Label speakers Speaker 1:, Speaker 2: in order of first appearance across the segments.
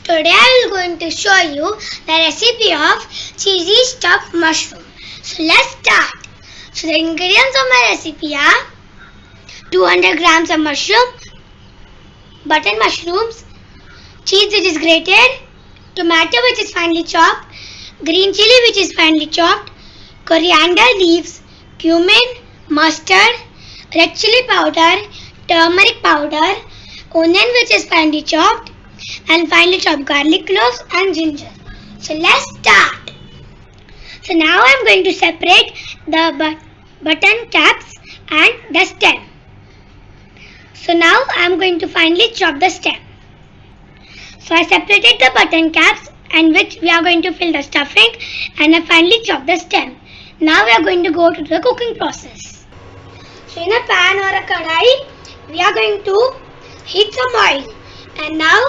Speaker 1: Today I am going to show you the recipe of cheesy stuffed mushroom. So let's start. So the ingredients of my recipe are 200 grams of mushroom, button mushrooms, cheese which is grated, tomato which is finely chopped, green chili which is finely chopped, coriander leaves, cumin, mustard, red chili powder, turmeric powder, onion which is finely chopped, and finely chopped garlic cloves and ginger. So let's start. So now I am going to separate the button caps and the stem. So now I am going to finely chop the stem. So I separated the button caps and which we are going to fill the stuffing, and I finely chopped the stem. Now we are going to go to the cooking process. So in a pan or a kadai, we are going to heat some oil, and now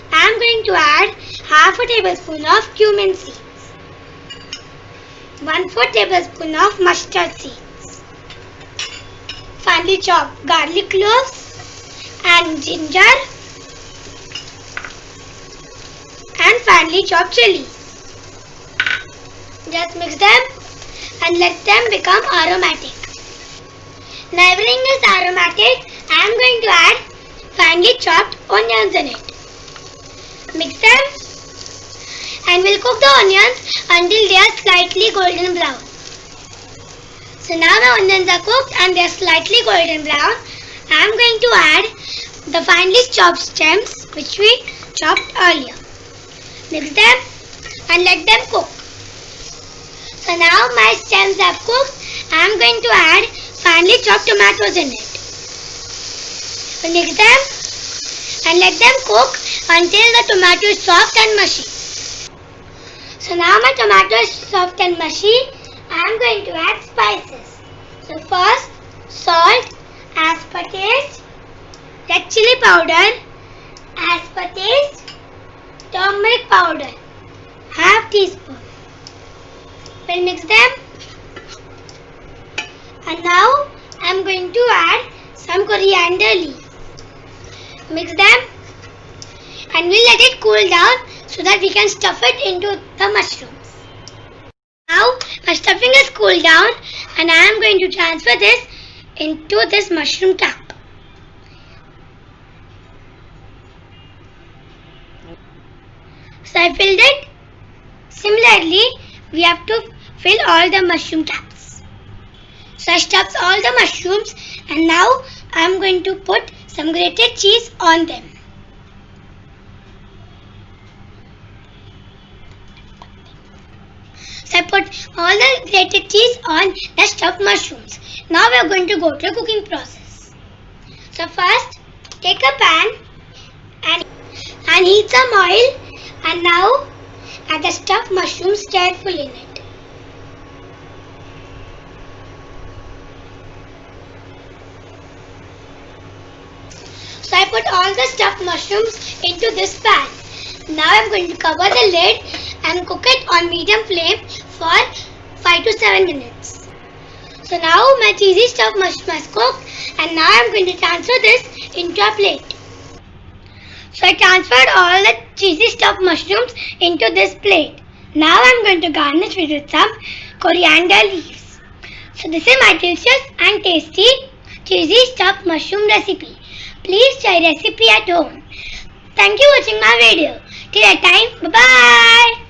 Speaker 1: I am going to add half a tablespoon of cumin seeds, 1/4 tablespoon of mustard seeds, finely chopped garlic cloves and ginger, and finely chopped chili. Just mix them and let them become aromatic. Now everything is aromatic, I am going to add finely chopped onions in it. Mix them and we'll cook the onions until they are slightly golden brown. So now the onions are cooked and they are slightly golden brown. I am going to add the finely chopped stems which we chopped earlier. Mix them and let them cook. So now my stems have cooked. I am going to add finely chopped tomatoes in it. Mix them and let them cook until the tomato is soft and mushy. So now my tomato is soft and mushy, I am going to add spices. So first, salt as per taste, red chili powder as per taste, turmeric powder half teaspoon. We'll mix them, and now I am going to add some coriander leaves. Mix them and we'll let it cool down so that we can stuff it into the mushrooms. Now my stuffing is cooled down and I am going to transfer this into this mushroom cap. So I filled it. Similarly, we have to fill all the mushroom caps. So I stuffed all the mushrooms and now I am going to put some grated cheese on them. So I put all the grated cheese on the stuffed mushrooms. Now we are going to go to the cooking process. So first, take a pan and heat some oil, and now add the stuffed mushrooms carefully in it. So I put all the stuffed mushrooms into this pan. Now I am going to cover the lid and cook it on medium flame for 5 to 7 minutes. So now my cheesy stuffed mushroom is cooked, and now I am going to transfer this into a plate. So I transferred all the cheesy stuffed mushrooms into this plate. Now I am going to garnish it with some coriander leaves. So this is my delicious and tasty cheesy stuffed mushroom recipe. Please try recipe at home. Thank you for watching my video. Till that time, bye bye.